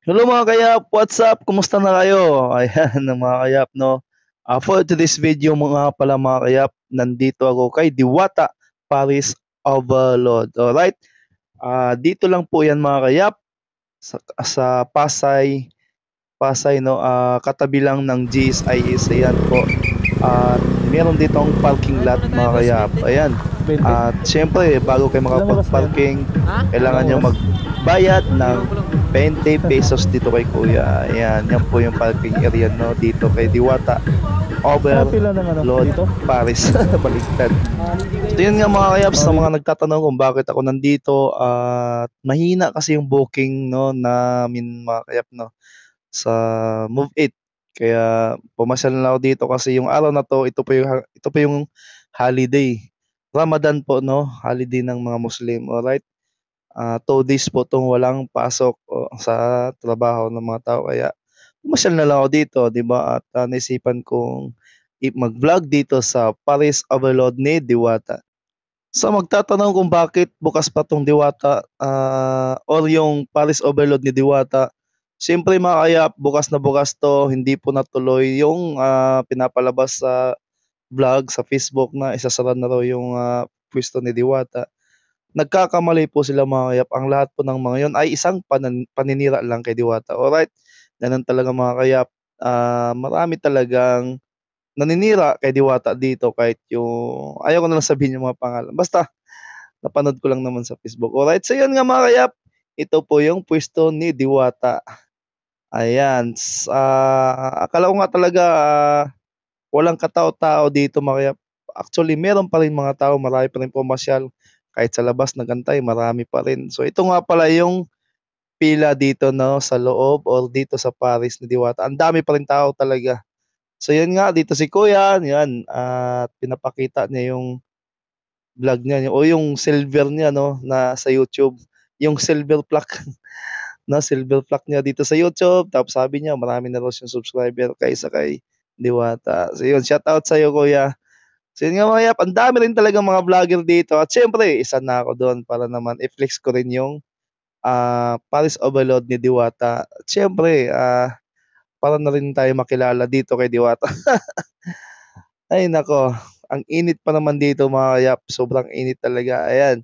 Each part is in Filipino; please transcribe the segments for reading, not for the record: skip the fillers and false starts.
Hello mga kayap, what's up? Kumusta na kayo? Ayan mga kayap, no? For today's video mga pala mga kayap, nandito ako kay Diwata Paris Overload. Alright? Dito lang po yan mga kayap sa Pasay, no? Katabi lang ng GSIS. Ayan po. At meron dito ang parking lot mga kayap. Ayan. 20? At syempre, bago kayo Ilang oras na yan? makapag-parking, Ha? kailangan Ilang nyo oras? magbayad ng 20 pesos dito kay Kuya. Ayan, yan po yung parking area no dito kay Diwata Saan pila ng Overload dito? Paris. Baliktad. So yun nga mga kayaps, sa mga nagtatanong kung bakit ako nandito at mahina kasi yung booking no namin mga kayap no sa Move It. Kaya pumasyal na ako dito kasi yung araw na to, ito po yung holiday. Ramadan po no, holiday ng mga Muslim. Alright? 2 days po 'tong walang pasok sa trabaho ng mga tao kaya pumasyal na lang ako dito, 'di ba? At naisipan kong mag-vlog dito sa Paris Overload ni Diwata. Sa magtatanong kung bakit bukas pa 'tong Diwata or yung Paris Overload ni Diwata, siyempre mga kaya bukas na bukas 'to, hindi po natuloy yung pinapalabas sa vlog sa Facebook na isasara na raw yung puwesto ni Diwata. Nagkakamali po sila mga kayap, ang lahat po ng mga yon ay isang paninira lang kay Diwata. Alright, gano'n talaga mga kayap. Marami talagang naninira kay Diwata dito kahit yung ayaw ko na lang sabihin yung mga pangalan, basta napanood ko lang naman sa Facebook. Alright, so yun nga mga kayap, ito po yung puwesto ni Diwata. Ayan, akala ko nga talaga walang katao-tao dito mga kayap. Actually meron pa rin mga tao, marami pa rin pumasyal. Kahit sa labas nag-antay marami pa rin. So ito nga pala yung pila dito 'no, sa loob or dito sa Paris ni Diwata. Ang dami pa rin tao talaga. So yun nga, dito si Kuya, yan at pinapakita niya yung vlog niya o yung silver niya 'no, na sa YouTube. Yung silver plaque na silver plaque niya dito sa YouTube. Tapos sabi niya marami na raw siyang subscriber kaysa kay Diwata. So yun, shoutout sa'yo Kuya. So yun nga mga yap, ang dami rin talagang mga vlogger dito at siyempre isa na ako doon para naman i-flex ko rin yung Paris Overload ni Diwata. At siyempre, para na rin tayo makilala dito kay Diwata. Ay nako, ang init pa naman dito mga kayap, sobrang init talaga. Ayan,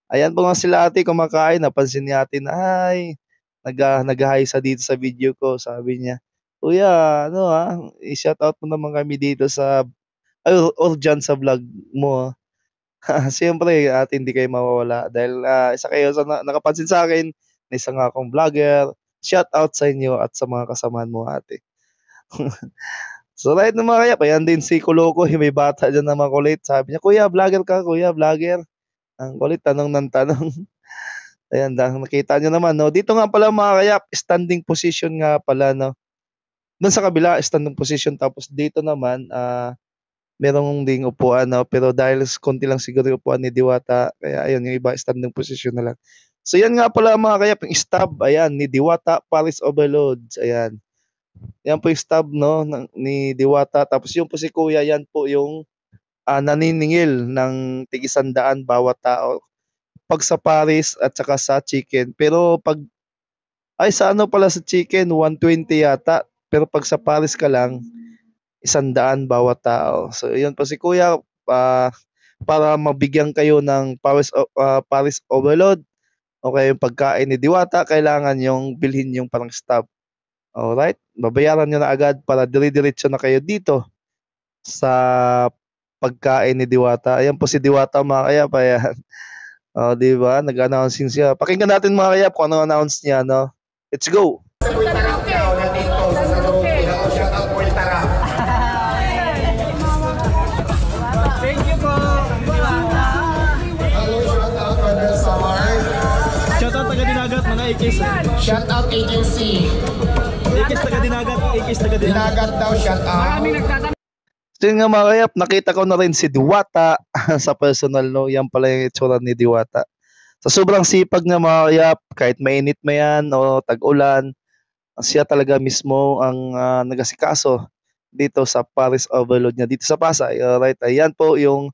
ayan po nga sila ate kumakain, napansin ni ate na, "Hi." Nag-hi siya dito sa video ko, sabi niya, "Kuya ano, i-shoutout mo naman kami dito sa or diyan sa vlog mo." Siyempre at hindi kayo mawawala dahil isa kayo sa nakapansin sa'kin na isa nga akong vlogger. Shoutout sa inyo at sa mga kasamahan mo ate. So right na mga kayap, ayan din si Kuloko, yung may bata diyan na makulit. Sabi niya, "Kuya vlogger ka kuya, vlogger." Ang kulit tanong ng tanong. Ayan nakita niyo naman 'no. Dito nga pala mga kayap, standing position nga pala 'no. Dun sa kabila standing position tapos dito naman, merong ding upuan 'no, pero dahil konti lang siguro yung upuan ni Diwata kaya ayun yung iba standing position na lang. So yan nga pala mga kayap yung stab ayan ni Diwata Paris Overload, ayan. Yan po yung stab 'no ni Diwata tapos yung po si Kuya yan po yung, naniningil ng tig-100 bawat tao. 'Pag sa Paris at saka sa chicken, pero 'pag sa ano pala sa chicken 120 yata, pero 'pag sa Paris ka lang 100 bawat tao. So yun po si Kuya, para mabigyan kayo ng Paris Overload o kaya yung pagkain ni Diwata kailangan yung bilhin yung parang stub. Alright, babayaran niyo na agad para dire-diretso na kayo dito sa pagkain ni Diwata. Ayan po si Diwata mga kayap, ayan. Oh, 'di ba nag-announcing siya. Pakinggan natin mga kayap kung ano announce niya 'no. Let's go. Thank you po. Shoutout taga Dinagat mga AKs. Shout out agency. AKs taga Dinagat, AKs taga Dinagat. Dinagat daw shout out. So yun nga mga kayap, nakita ko na rin si Diwata sa personal 'no. Yan pala yung itsura ni Diwata. Sa sobrang sipag niya mga kayap, kahit mainit man yan o tag-ulan, siya talaga mismo ang nag-asikaso dito sa Paris Overload niya dito sa Pasay. Alright, ayan po yung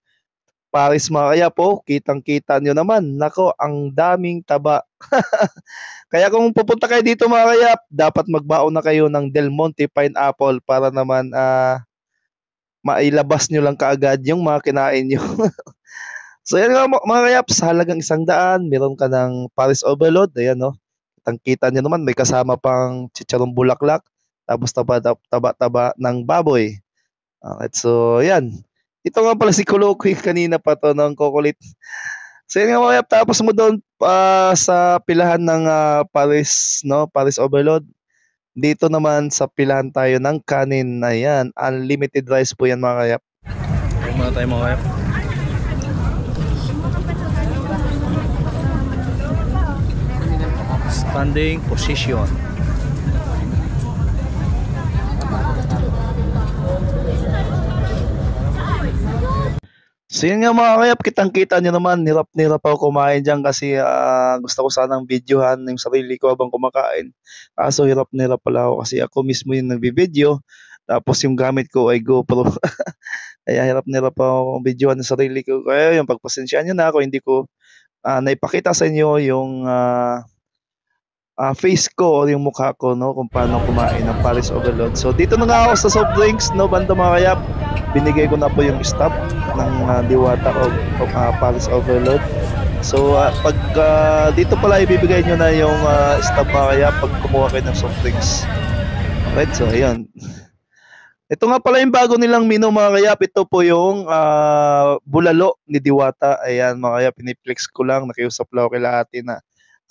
Paris mga kayap po, kitang-kita nyo naman. Nako, ang daming taba. Kaya kung pupunta kayo dito mga kayap, dapat magbaon na kayo ng Del Monte Pineapple para naman mailabas nyo lang kaagad yung mga kinain nyo. So yan nga mga kayap, sa halagang 100, meron ka ng Paris Overload. Ayan no, kitang-kita nyo naman, may kasama pang chicharong bulaklak, tapos taba-taba ng baboy. Alright, so yan. Ito nga pala si Kolokoy kanina pa to ng kukulit. So yun nga mga kayap, tapos mo doon sa pilahan ng Paris, no? Paris Overload. Dito naman sa pilahan tayo ng kanin. Ayan, unlimited rice po yan mga kayap. Ayun muna tayo mga kayap. Standing position. So yun nga mga kayap, kitang-kita nyo naman, hirap ako kumain dyan kasi gusto ko sanang videohan yung sarili ko habang kumakain. Kaso hirap pala ako kasi ako mismo yung nagbibideo, tapos yung gamit ko ay GoPro. Kaya hirap ako videohan ng sarili ko. Kaya yung pagpasensyaan nyo na ako, hindi ko naipakita sa inyo yung face ko o yung mukha ko, no, kung paano kumain ng Paris Overload. So dito na nga ako sa soft drinks, no, banda mga kayap. Binigay ko na po yung stop ng Diwata o Paris Overload. So pag dito pala ibibigay nyo na yung stop mga kayap pag kumuha kayo ng soft drinks. Alright, so ayun. Ito nga pala yung bago nilang menu mga kayap. Ito po yung bulalo ni Diwata. Ayan mga kayap, piniplex ko lang. Nakiusap lang ako kay ate na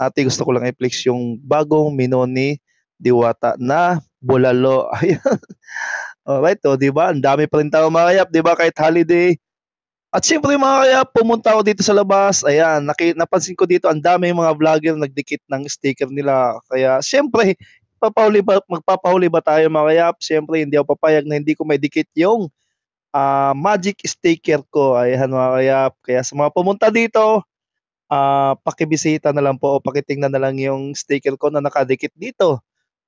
ate, gusto ko lang i-flex yung bagong menu ni Diwata na bulalo. Ayan. Alright, o diba? Ang dami pa rin tao mga kayap, diba? Kahit holiday. At syempre mga kayap, pumunta ako dito sa labas. Ayan, napansin ko dito, ang dami mga vlogger nagdikit ng sticker nila. Kaya syempre, magpapahuli ba tayo mga kayap? Syempre, hindi ako papayag na hindi ko may dikit yung magic sticker ko. Ayan mga kayap. Kaya sa mga pumunta dito, pakibisita na lang po o pakitingnan na lang yung sticker ko na nakadikit dito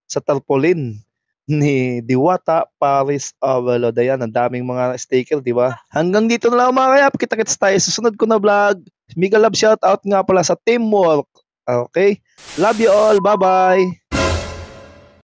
sa tarpaulin ni Diwata Paris Overload. Ayan, ang daming mga sticker, di ba? Hanggang dito na lang mga kayap. Kita-kits tayo sa susunod ko na vlog. Mega love shoutout nga pala sa Teamwork. Okay? Love you all. Bye-bye.